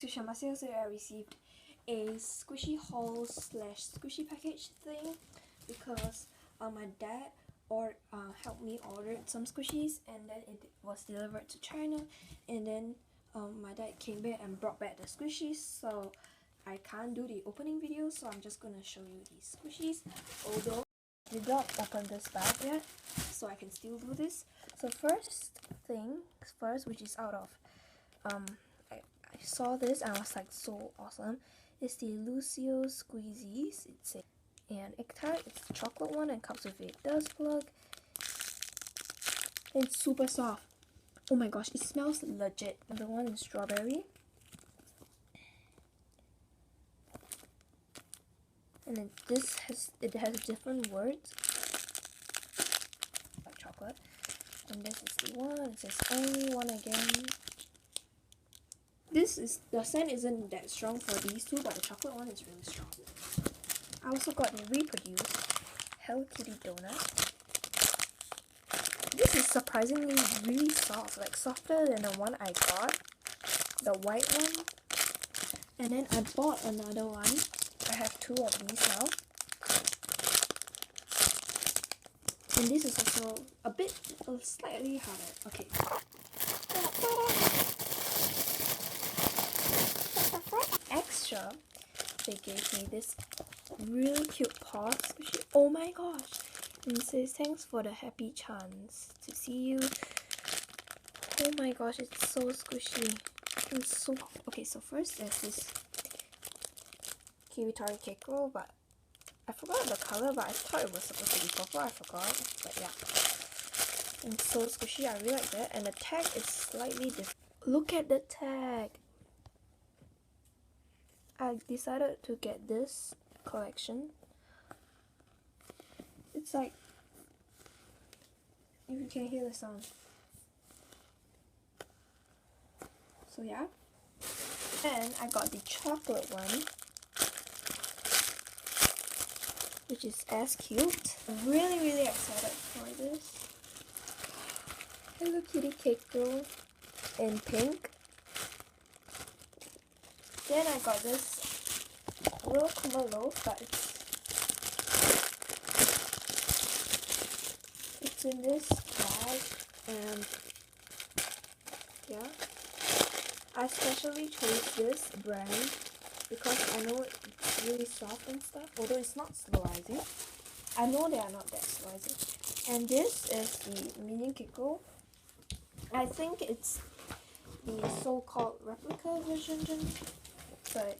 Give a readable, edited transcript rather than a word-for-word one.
To share my sales today, I received a squishy haul slash squishy package thing because my dad helped me order some squishies, and then it was delivered to China, and then my dad came back and brought back the squishies, so I can't do the opening video, so I'm just gonna show you these squishies, although I did not open this bag yet, so I can still do this. So first thing first, which is out of I saw this and I was like, so awesome. It's the Lucio Squeezies. It's an egg tart. It's the chocolate one and comes with a dust plug. And it's super soft. Oh my gosh, it smells legit. And the one in strawberry. And then it has different words. Like chocolate. And this is the one. It says only one again. The scent isn't that strong for these two, but the chocolate one is really strong. I also got the Reproduce Hello Kitty donut. This is surprisingly really soft, like softer than the one I got, the white one. And then I bought another one. I have two of these now. And this is also slightly harder. Okay. Extra, they gave me this really cute paw squishy. Oh my gosh! And it says thanks for the happy chance to see you. Oh my gosh, it's so squishy. It's so okay. So first there's this kiwi-tori cake roll, but I forgot the color. But I thought it was supposed to be purple. I forgot. But yeah, it's so squishy. I really like that. And the tag is slightly different. Look at the tag. I decided to get this collection. It's like, if you can hear the sound. So yeah. And I got the chocolate one, which is as cute. I'm really excited for this. Hello Kitty cake roll in pink. Then I got this little Kuma loaf, but it's in this bag, and yeah, I specially chose this brand because I know it's really soft and stuff, although it's not slow rising. I know they are not that slow rising. And this is the minion cake roll. I think it's the so-called replica version, but